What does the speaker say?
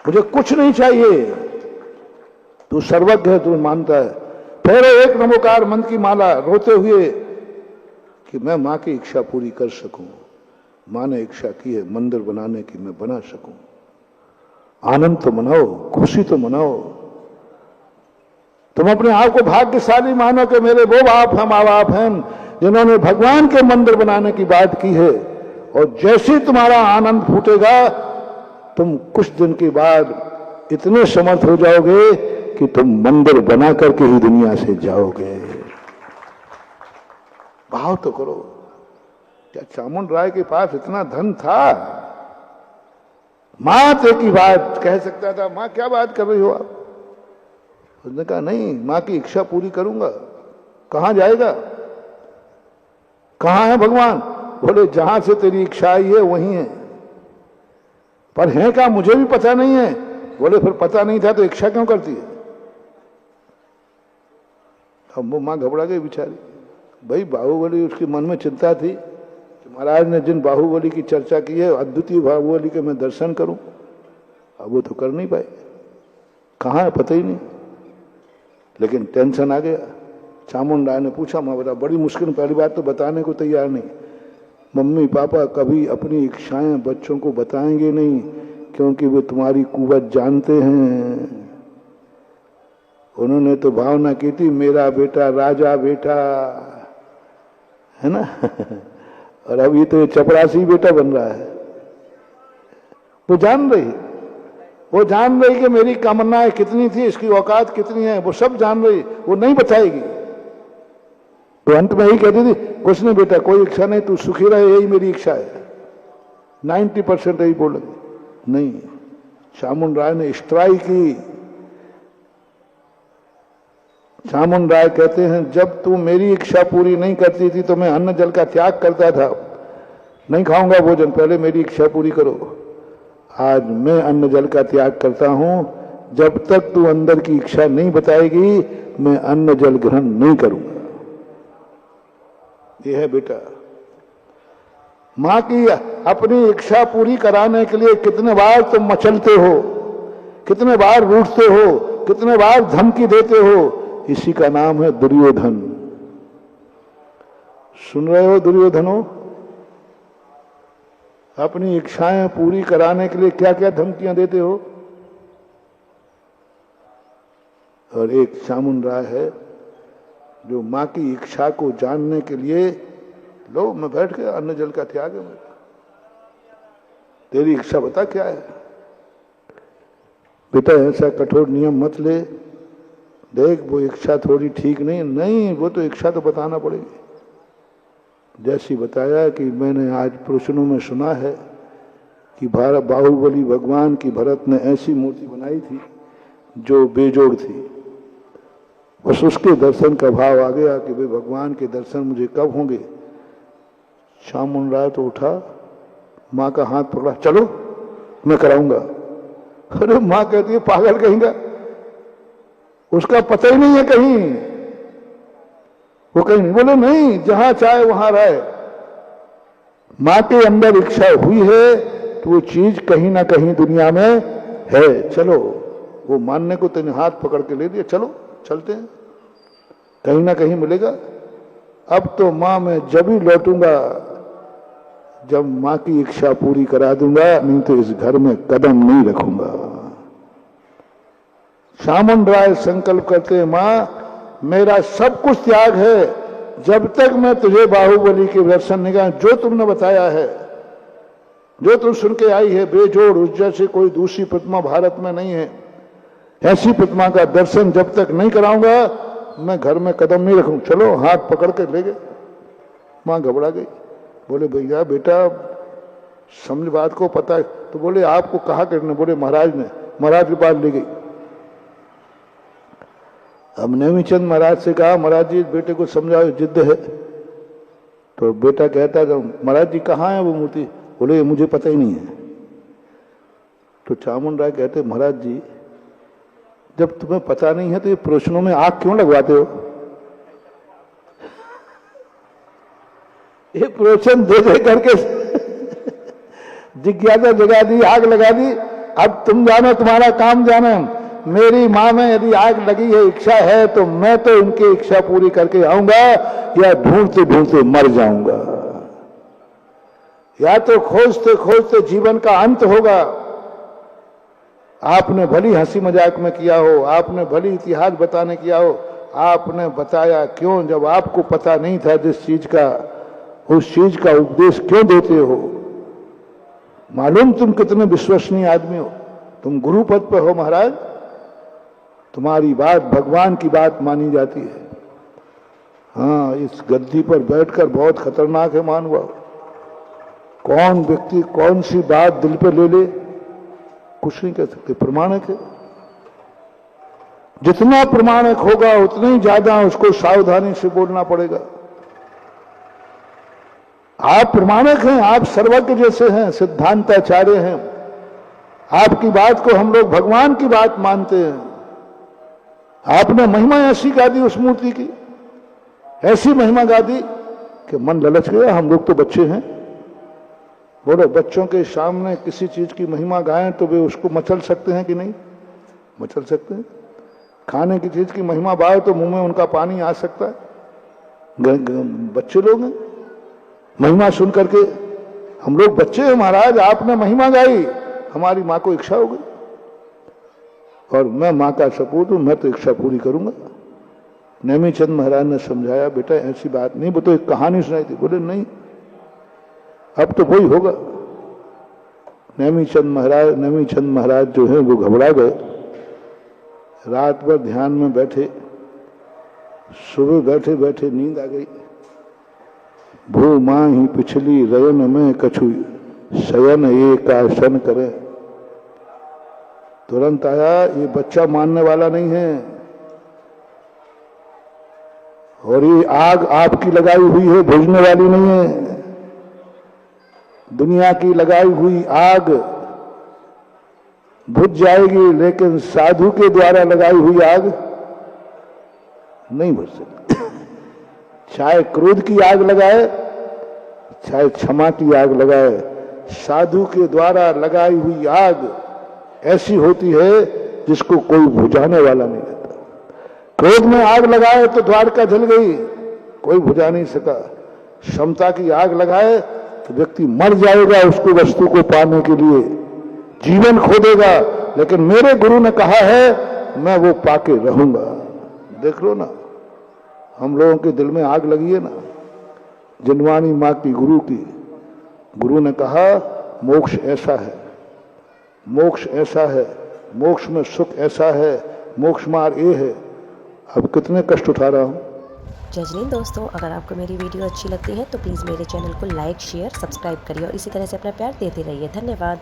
मुझे कुछ नहीं चाहिए, तू सर्वज्ञ है, तू मानता है। फिर एक नमोकार मंत्र की माला रोते हुए कि मैं मां की इच्छा पूरी कर सकूं। मां ने इच्छा की है मंदिर बनाने की, मैं बना सकूं। आनंद तो मनाओ, खुशी तो मनाओ। तुम अपने आप को भाग्यशाली मानो कि मेरे वो बाप हैं, माँ बाप हैं जिन्होंने भगवान के मंदिर बनाने की बात की है। और जैसे तुम्हारा आनंद फूटेगा, तुम कुछ दिन के बाद इतने समर्थ हो जाओगे कि तुम मंदिर बना करके ही दुनिया से जाओगे। भाव तो करो। क्या चामुंड राय के पास इतना धन था? मां ते की बात कह सकता था, मां क्या बात कर रही हो आप? उसने कहा नहीं, मां की इच्छा पूरी करूंगा। कहां जाएगा? कहां है भगवान? बोले जहां से तेरी इच्छा आई है वहीं है। पर है क्या? मुझे भी पता नहीं है। बोले फिर पता नहीं था तो इच्छा क्यों करती है? अब वो मां घबरा गई बेचारी। भाई बाहुबली, उसके मन में चिंता थी कि महाराज ने जिन बाहुबली की चर्चा की है, अद्वितीय बाहुबली के मैं दर्शन करूं। अब वो तो कर नहीं पाए, कहां है पता ही नहीं। लेकिन टेंशन आ गया। चामुंड राय ने पूछा, मां बता। बड़ी मुश्किल, पहली बात तो बताने को तैयार नहीं। मम्मी पापा कभी अपनी इच्छाएं बच्चों को बताएंगे नहीं, क्योंकि वे तुम्हारी कुवत जानते हैं। उन्होंने तो भावना की थी मेरा बेटा राजा बेटा, है ना। और अब ये तो चपरासी बेटा बन रहा है। वो जान रही, वो जान रही कि मेरी कामनाएं कितनी थी, इसकी औकात कितनी है, वो सब जान रही। वो नहीं बताएगी। तो अंत में यही कहती थी, कुछ नहीं बेटा, कोई इच्छा नहीं, तू सुखी रहे, यही मेरी इच्छा है। 90% यही बोलेंगे। नहीं, चामुंड राय ने स्ट्राइक की। चामुंड राय कहते हैं, जब तू मेरी इच्छा पूरी नहीं करती थी तो मैं अन्न जल का त्याग करता था। नहीं खाऊंगा भोजन, पहले मेरी इच्छा पूरी करो। आज मैं अन्न जल का त्याग करता हूं। जब तक तू अंदर की इच्छा नहीं बताएगी, मैं अन्न जल ग्रहण नहीं करूंगा। यह है बेटा। मां की अपनी इच्छा पूरी कराने के लिए कितने बार तुम मचलते हो, कितने बार रूठते हो, कितने बार धमकी देते हो। इसी का नाम है दुर्योधन। सुन रहे हो दुर्योधनो? अपनी इच्छाएं पूरी कराने के लिए क्या क्या धमकियां देते हो। और एक चामुंड राय है जो मां की इच्छा को जानने के लिए, लो मैं बैठ गया, अन्न जल का त्याग है मेरा, तेरी इच्छा बता क्या है। बेटा ऐसा कठोर नियम मत ले, देख वो इच्छा थोड़ी ठीक नहीं, वो तो इच्छा तो बताना पड़ेगी। जैसी बताया कि मैंने आज प्रश्नों में सुना है कि बाहुबली भगवान की भरत ने ऐसी मूर्ति बनाई थी जो बेजोड़ थी। बस उसके दर्शन का भाव आ गया कि वे भगवान के दर्शन मुझे कब होंगे। चामुंड राय तो उठा, मां का हाथ पकड़ा, चलो मैं कराऊंगा। अरे मां कहती है पागल कहेंगे, उसका पता ही नहीं है कहीं, वो कहीं नहीं। बोले नहीं, जहां चाहे वहां रहे। मां के अंदर इच्छा हुई है तो वो चीज कहीं ना कहीं दुनिया में है। चलो, वो मानने को तेने हाथ पकड़ के ले दिया, चलो चलते हैं, कहीं ना कहीं मिलेगा। अब तो मां मैं जब ही लौटूंगा जब मां की इच्छा पूरी करा दूंगा, नहीं तो इस घर में कदम नहीं रखूंगा। चामुंड राय संकल्प करते हैं, मां मेरा सब कुछ त्याग है जब तक मैं तुझे बाहुबली के दर्शन निगाह जो तुमने बताया है, जो तुम सुन के आई है बेजोड़, उस जैसे कोई दूसरी प्रतिमा भारत में नहीं है। ऐसी प्रतिमा का दर्शन जब तक नहीं कराऊंगा मैं घर में कदम नहीं रखूं। चलो, हाथ पकड़ के ले गए। मां घबरा गई। बोले भैया बेटा समझ बात को, पता है तो। बोले आपको कहा करने? बोले महाराज ने, महाराज के पास ले गई। अब नेमीचंद महाराज से कहा, महाराज जी बेटे को समझाओ, जिद्द है। तो बेटा कहता है, महाराज जी कहाँ है वो मूर्ति? बोले मुझे पता ही नहीं है। तो चामुंड राय कहते, महाराज जी जब तुम्हें पता नहीं है तो ये प्रश्नों में आग क्यों लगवाते हो? ये प्रश्न दे दे करके जिज्ञासा जगा दी, आग लगा दी। अब तुम जानो, तुम्हारा काम जानो। मेरी माँ में यदि आग लगी है, इच्छा है, तो मैं तो इनकी इच्छा पूरी करके आऊंगा या ढूंढते ढूंढते मर जाऊंगा, या तो खोजते खोजते जीवन का अंत होगा। आपने भली हंसी मजाक में किया हो, आपने भली इतिहास बताने किया हो, आपने बताया क्यों जब आपको पता नहीं था जिस चीज का, उस चीज का उपदेश क्यों देते हो? मालूम तुम कितने विश्वसनीय आदमी हो, तुम गुरु पद पर हो महाराज, तुम्हारी बात भगवान की बात मानी जाती है। हाँ, इस गद्दी पर बैठकर बहुत खतरनाक है महानुभाव। कौन व्यक्ति कौन सी बात दिल पे ले ले कुछ नहीं कह सकते, प्रमाणिक है। जितना प्रमाणिक होगा उतना ही ज्यादा उसको सावधानी से बोलना पड़ेगा। आप प्रमाणिक हैं, आप सर्वज्ञ जैसे हैं, सिद्धांताचार्य हैं, आपकी बात को हम लोग भगवान की बात मानते हैं। आपने महिमा ऐसी गा दी उस मूर्ति की, ऐसी महिमा गा दी कि मन ललच गया। हम लोग तो बच्चे हैं, बोलो बच्चों के सामने किसी चीज की महिमा गाएं तो वे उसको मचल सकते हैं कि नहीं? मचल सकते हैं। खाने की चीज की महिमा गाओ तो मुंह में उनका पानी आ सकता है। बच्चे लोग हैं, महिमा सुन करके हम लोग बच्चे हैं महाराज। आपने महिमा गाई, हमारी माँ को इच्छा हो गई, और मैं माँ का सपूत हूं, मैं तो इच्छा पूरी करूंगा। नेमीचंद महाराज ने समझाया, बेटा ऐसी बात नहीं, वो तो एक कहानी सुनाई थी। बोले नहीं, अब तो वही होगा। नेमीचंद महाराज जो है वो घबरा गए, रात भर ध्यान में बैठे, सुबह बैठे बैठे नींद आ गई। भू माँ ही पिछली रयन में कछु शयन एक आसन करे। तुरंत आया, ये बच्चा मानने वाला नहीं है, और ये आग आपकी लगाई हुई है, बुझने वाली नहीं है। दुनिया की लगाई हुई आग बुझ जाएगी, लेकिन साधु के द्वारा लगाई हुई आग नहीं बुझ सकती। चाहे क्रोध की आग लगाए, चाहे क्षमा की आग लगाए, साधु के द्वारा लगाई हुई आग ऐसी होती है जिसको कोई बुझाने वाला नहीं रहता। क्रोध में आग लगाए तो द्वारका जल गई, कोई बुझा नहीं सका। क्षमता की आग लगाए तो व्यक्ति मर जाएगा उसको वस्तु को पाने के लिए, जीवन खो देगा, लेकिन मेरे गुरु ने कहा है मैं वो पाके रहूंगा। देख लो ना, हम लोगों के दिल में आग लगी है ना, जिनवानी माँ की गुरु की। गुरु ने कहा मोक्ष ऐसा है, मोक्ष ऐसा है, मोक्ष में सुख ऐसा है, मोक्ष मार्ग ये है। अब कितने कष्ट उठा रहा हूं। जय हिंद दोस्तों, अगर आपको मेरी वीडियो अच्छी लगती है तो प्लीज़ मेरे चैनल को लाइक, शेयर, सब्सक्राइब करिए और इसी तरह से अपना प्यार देते रहिए। धन्यवाद।